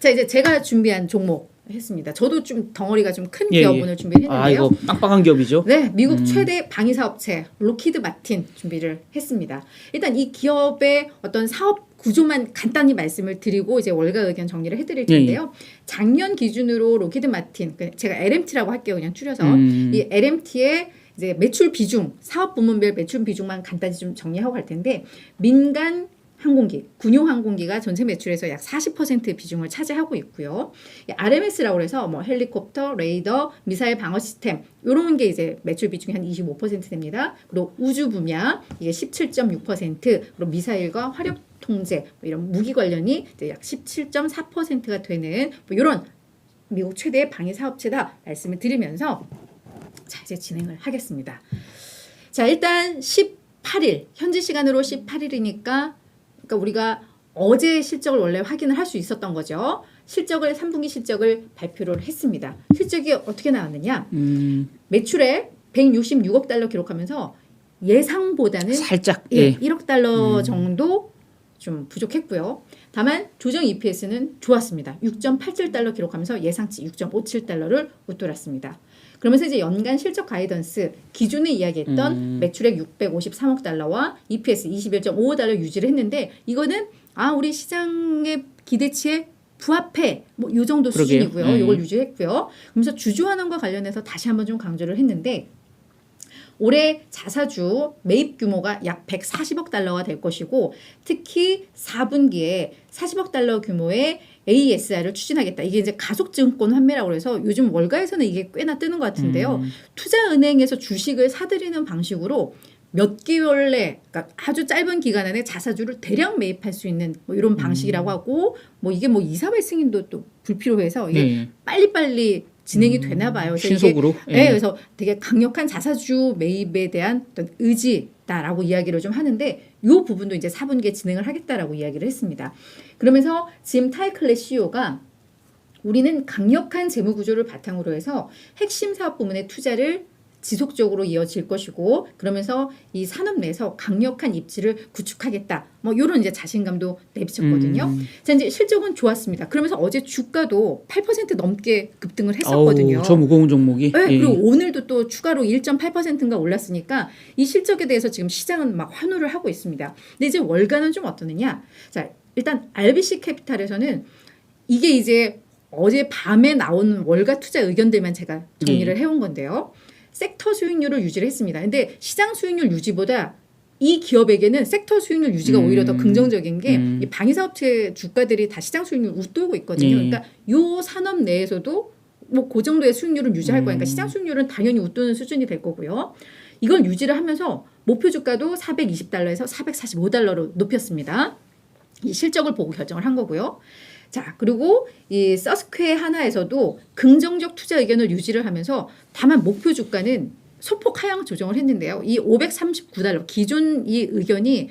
자, 이제 제가 준비한 종목 했습니다. 저도 좀 덩어리가 좀 큰 기업군을 준비를 했는데요. 아, 이거 빵빵한 기업이죠? 네, 미국 최대 방위사업체 로키드 마틴 준비를 했습니다. 일단 이 기업의 어떤 사업 구조만 간단히 말씀을 드리고 이제 월가 의견 정리를 해드릴 텐데요. 작년 기준으로 로키드 마틴, 제가 LMT라고 할게요. 그냥 줄여서 이 LMT의 이제 매출 비중, 사업 부문별 매출 비중만 간단히 좀 정리하고 갈 텐데 민간 항공기, 군용 항공기가 전체 매출에서 약 40% 비중을 차지하고 있고요. RMS라고 해서 뭐 헬리콥터, 레이더, 미사일 방어 시스템 이런 게 이제 매출 비중이 한 25% 됩니다. 그리고 우주 분야 이게 17.6%, 그리고 미사일과 화력 통제 뭐 이런 무기 관련이 이제 약 17.4%가 되는 뭐 이런 미국 최대의 방위 사업체다 말씀을 드리면서 자, 이제 진행을 하겠습니다. 자, 일단 18일 현지 시간으로 18일이니까 그러니까 우리가 어제 실적을 원래 확인을 할 수 있었던 거죠. 실적을 3분기 실적을 발표를 했습니다. 실적이 어떻게 나왔느냐? 매출에 166억 달러 기록하면서 예상보다는 살짝 1억 달러 정도 좀 부족했고요. 다만 조정 EPS는 좋았습니다. 6.87달러 기록하면서 예상치 6.57달러를 웃돌았습니다. 그러면서 이제 연간 실적 가이던스 기존에 이야기했던 매출액 653억 달러와 EPS 21.55달러 유지를 했는데 이거는 우리 시장의 기대치에 부합해 뭐 이 정도 수준이고요. 이걸 유지했고요. 그러면서 주주환원과 관련해서 다시 한번 좀 강조를 했는데 올해 자사주 매입 규모가 약 140억 달러가 될 것이고 특히 4분기에 40억 달러 규모의 ASR을 추진하겠다. 이게 이제 가속증권 환매라고 해서 요즘 월가에서는 이게 꽤나 뜨는 것 같은데요. 투자은행에서 주식을 사들이는 방식으로 몇 개월 내, 그러니까 아주 짧은 기간 안에 자사주를 대량 매입할 수 있는 뭐 이런 방식이라고 하고 뭐 이게 뭐 이사회 승인도 또 불필요해서 이게 빨리빨리 진행이 되나 봐요. 신속으로. 네, 그래서 되게 강력한 자사주 매입에 대한 어떤 의지다라고 이야기를 좀 하는데 이 부분도 이제 4분기에 진행을 하겠다라고 이야기를 했습니다. 그러면서 짐 타이클렛 CEO가 우리는 강력한 재무 구조를 바탕으로 해서 핵심 사업 부문의 투자를 지속적으로 이어질 것이고 그러면서 이 산업 내에서 강력한 입지를 구축하겠다. 뭐 이런 이제 자신감도 내비쳤거든요. 자, 이제 실적은 좋았습니다. 그러면서 어제 주가도 8% 넘게 급등을 했었거든요. 저 무거운 종목이. 네, 그리고 오늘도 또 추가로 1.8%인가 올랐으니까 이 실적에 대해서 지금 시장은 막 환호를 하고 있습니다. 근데 이제 월가는 좀 어떠느냐? 자, 일단 RBC 캐피탈에서는 이게 이제 어제 밤에 나온 월가 투자 의견들만 제가 정리를 해온 건데요. 섹터 수익률을 유지를 했습니다. 근데 시장 수익률 유지보다 이 기업에게는 섹터 수익률 유지가 오히려 더 긍정적인 게 이 방위사업체 주가들이 다 시장 수익률 웃돌고 있거든요. 그러니까 요 산업 내에서도 뭐 그 정도의 수익률을 유지할 거니까 그러니까 시장 수익률은 당연히 웃도는 수준이 될 거고요. 이걸 유지를 하면서 목표 주가도 420달러에서 445달러로 높였습니다. 이 실적을 보고 결정을 한 거고요. 자, 그리고 이 서스퀘 하나에서도 긍정적 투자 의견을 유지를 하면서 다만 목표 주가는 소폭 하향 조정을 했는데요. 이 539달러 기존 이 의견이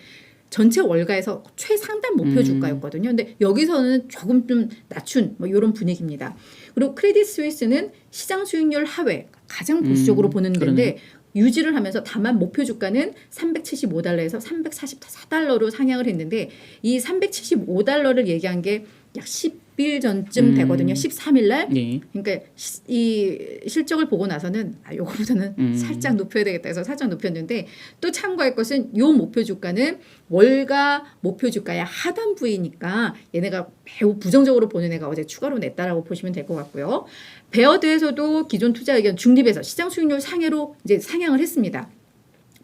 전체 월가에서 최상단 목표 주가였거든요. 근데 여기서는 조금 좀 낮춘 뭐 이런 분위기입니다. 그리고 크레딧 스위스는 시장 수익률 하회 가장 보수적으로 보는 데인데 유지를 하면서 다만 목표 주가는 375달러에서 344달러로 상향을 했는데 이 375달러를 얘기한 게 약 10일 전쯤 되거든요. 13일 날. 그러니까 이 실적을 보고 나서는 요거보다는 살짝 높여야 되겠다 해서 살짝 높였는데 또 참고할 것은 요 목표 주가는 월가 목표 주가의 하단부이니까 얘네가 매우 부정적으로 보는 애가 어제 추가로 냈다라고 보시면 될 것 같고요. 베어드에서도 기존 투자 의견 중립에서 시장 수익률 상해로 이제 상향을 했습니다.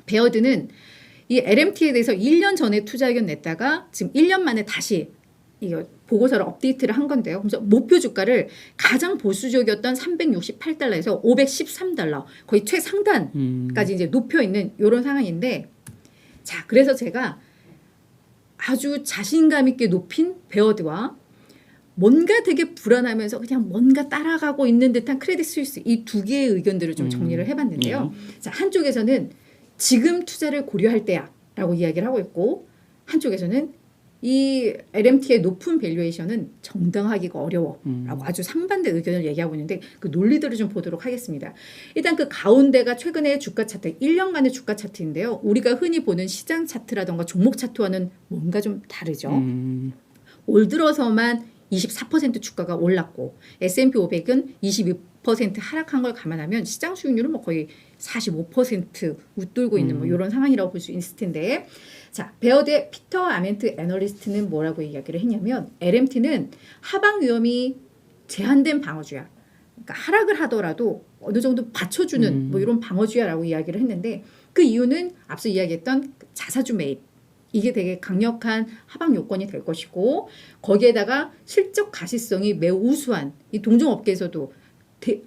베어드는 이 LMT에 대해서 1년 전에 투자 의견 냈다가 지금 1년 만에 다시 이거 보고서를 업데이트를 한 건데요. 그래서 목표 주가를 가장 보수적이었던 368달러에서 513달러 거의 최상단까지 이제 높여 있는 이런 상황인데 자, 그래서 제가 아주 자신감 있게 높인 베어드와 뭔가 되게 불안하면서 그냥 뭔가 따라가고 있는 듯한 크레딧 스위스 이 두 개의 의견들을 좀 정리를 해봤는데요. 자, 한쪽에서는 지금 투자를 고려할 때야라고 이야기를 하고 있고 한쪽에서는 이 LMT의 높은 밸류에이션은 정당하기가 어려워라고 아주 상반된 의견을 얘기하고 있는데 그 논리들을 좀 보도록 하겠습니다. 일단 그 가운데가 최근의 주가 차트 1년간의 주가 차트인데요. 우리가 흔히 보는 시장 차트라던가 종목 차트와는 뭔가 좀 다르죠. 올 들어서만 24% 주가가 올랐고 S&P 500은 22% 하락한 걸 감안하면 시장 수익률은 뭐 거의 45% 웃돌고 있는 뭐 이런 상황이라고 볼 수 있을 텐데, 자, 베어드의 피터 아멘트 애널리스트는 뭐라고 이야기를 했냐면 LMT는 하방 위험이 제한된 방어주야. 그러니까 하락을 하더라도 어느 정도 받쳐주는 뭐 이런 방어주야라고 이야기를 했는데, 그 이유는 앞서 이야기했던 자사주 매입, 이게 되게 강력한 하방 요건이 될 것이고, 거기에다가 실적 가시성이 매우 우수한 이 동종업계에서도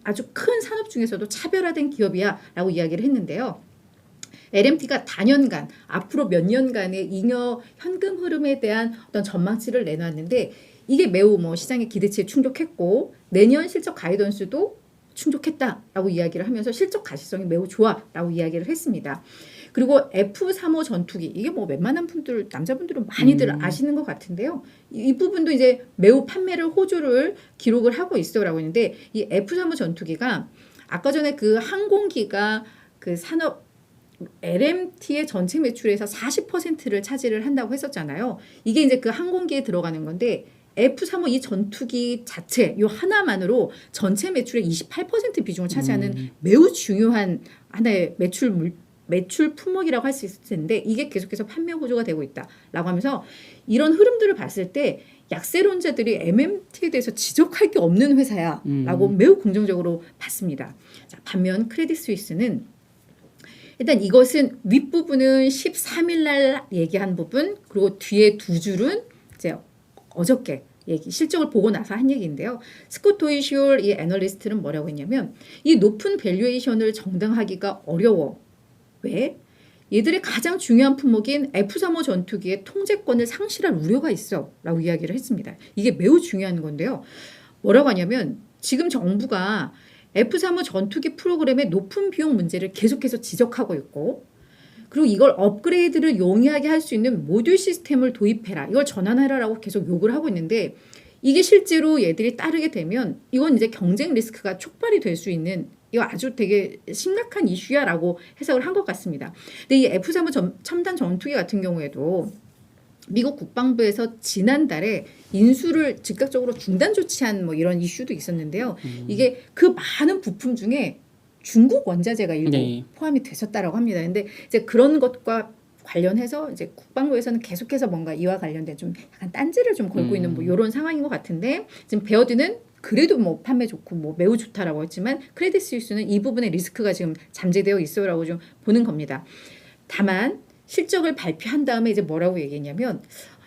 아주 큰 산업 중에서도 차별화된 기업이야 라고 이야기를 했는데요. LMT가 단연간 앞으로 몇 년간의 잉여 현금 흐름에 대한 어떤 전망치를 내놨는데, 이게 매우 뭐 시장의 기대치에 충족했고 내년 실적 가이던스도 충족했다라고 이야기를 하면서 실적 가시성이 매우 좋아라고 이야기를 했습니다. 그리고 F-35 전투기, 이게 뭐 웬만한 분들, 남자분들은 많이들 아시는 것 같은데요. 이 부분도 이제 매우 판매를 호조를 기록을 하고 있어라고 했는데, 이 F-35 전투기가 아까 전에 그 항공기가 그 산업 LMT의 전체 매출에서 40%를 차지를 한다고 했었잖아요. 이게 이제 그 항공기에 들어가는 건데, F-35 이 전투기 자체 요 하나만으로 전체 매출의 28% 비중을 차지하는 매우 중요한 하나의 매출 품목이라고 할 수 있을 텐데, 이게 계속해서 판매 호조가 되고 있다라고 하면서 이런 흐름들을 봤을 때 약세론자들이 MMT에 대해서 지적할 게 없는 회사야라고 매우 긍정적으로 봤습니다. 자, 반면 크레딧 스위스는 일단 이것은 윗부분은 13일 날 얘기한 부분, 그리고 뒤에 두 줄은 이제 어저께 실적을 보고 나서 한 얘기인데요. 스콧 도이시올 이 애널리스트는 뭐라고 했냐면, 이 높은 밸류에이션을 정당하기가 어려워. 왜? 얘들의 가장 중요한 품목인 F-35 전투기의 통제권을 상실할 우려가 있어 라고 이야기를 했습니다. 이게 매우 중요한 건데요. 뭐라고 하냐면, 지금 정부가 F-35 전투기 프로그램의 높은 비용 문제를 계속해서 지적하고 있고, 그리고 이걸 업그레이드를 용이하게 할 수 있는 모듈 시스템을 도입해라, 이걸 전환해라라고 계속 요구를 하고 있는데, 이게 실제로 얘들이 따르게 되면 이건 이제 경쟁 리스크가 촉발이 될 수 있는, 이거 아주 되게 심각한 이슈야라고 해석을 한 것 같습니다. 근데 이 F-35 첨단 전투기 같은 경우에도 미국 국방부에서 지난달에 인수를 즉각적으로 중단 조치한 뭐 이런 이슈도 있었는데요. 이게 그 많은 부품 중에 중국 원자재가 일부 포함이 됐었다라고 합니다. 근데 이제 그런 것과 관련해서 이제 국방부에서는 계속해서 뭔가 이와 관련된 좀 약간 딴지를 좀 걸고 있는 뭐 이런 상황인 것 같은데, 지금 베어드는 그래도 뭐 판매 좋고 뭐 매우 좋다라고 했지만 크레딧 스위스는 이 부분의 리스크가 지금 잠재되어 있어라고 좀 보는 겁니다. 다만 실적을 발표한 다음에 이제 뭐라고 얘기했냐면,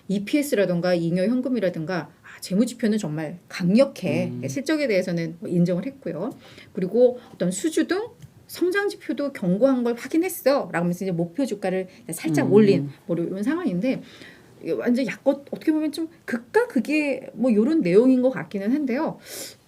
EPS라든가 잉여 현금이라든가 재무지표는 정말 강력해. 실적에 대해서는 뭐 인정을 했고요. 그리고 어떤 수주 등 성장 지표도 견고한 걸 확인했어 라고 하면서 이제 목표 주가를 살짝 올린 뭐 이런 상황인데, 완전 약간 어떻게 보면 좀 극과 극의 뭐 이런 내용인 것 같기는 한데요.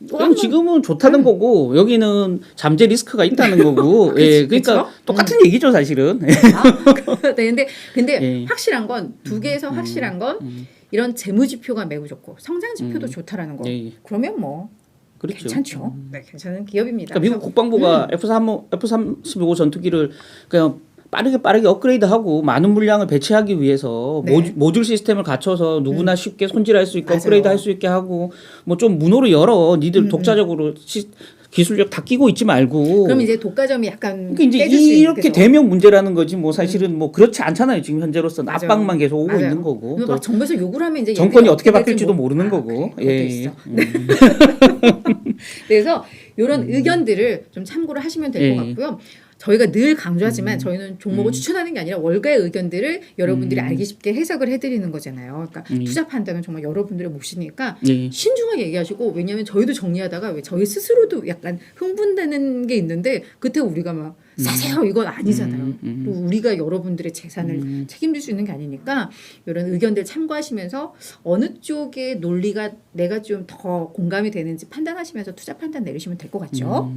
그럼 지금은 좋다는 거고 여기는 잠재 리스크가 있다는 거고, 예, 그러니까 똑같은 얘기죠 사실은. 네, 근데 확실한 건 두 개에서 확실한 건 이런 재무 지표가 매우 좋고 성장 지표도 좋다라는 거. 그러면 뭐 그렇죠. 괜찮죠. 네, 괜찮은 기업입니다. 그러니까 미국 국방부가 F-35 전투기를 그냥 빠르게 업그레이드하고 많은 물량을 배치하기 위해서 모듈 시스템을 갖춰서 누구나 쉽게 손질할 수 있고 업그레이드할 수 있게 하고, 뭐 좀 문호를 열어. 니들 독자적으로 기술력 다 끼고 있지 말고. 그럼 이제 독과점이 약간 그러니까 이제 이렇게 되면 문제라는 거지. 뭐 사실은 뭐 그렇지 않잖아요. 지금 현재로서는 압박만 계속 오고 있는 거고. 막 정부에서 요구를 하면 이제 정권이 어떻게 바뀔지도 모르는 거고. 예. 그래서 이런 의견들을 좀 참고를 하시면 될 것 같고요. 저희가 늘 강조하지만 저희는 종목을 추천하는 게 아니라 월가의 의견들을 여러분들이 알기 쉽게 해석을 해드리는 거잖아요. 그러니까 투자 판단은 정말 여러분들의 몫이니까 신중하게 얘기하시고, 왜냐하면 저희도 정리하다가 왜 저희 스스로도 약간 흥분되는 게 있는데 그때 우리가 막 사세요 이건 아니잖아요. 그리고 우리가 여러분들의 재산을 책임질 수 있는 게 아니니까 이런 의견들 참고하시면서 어느 쪽의 논리가 내가 좀 더 공감이 되는지 판단하시면서 투자 판단 내리시면 될 것 같죠.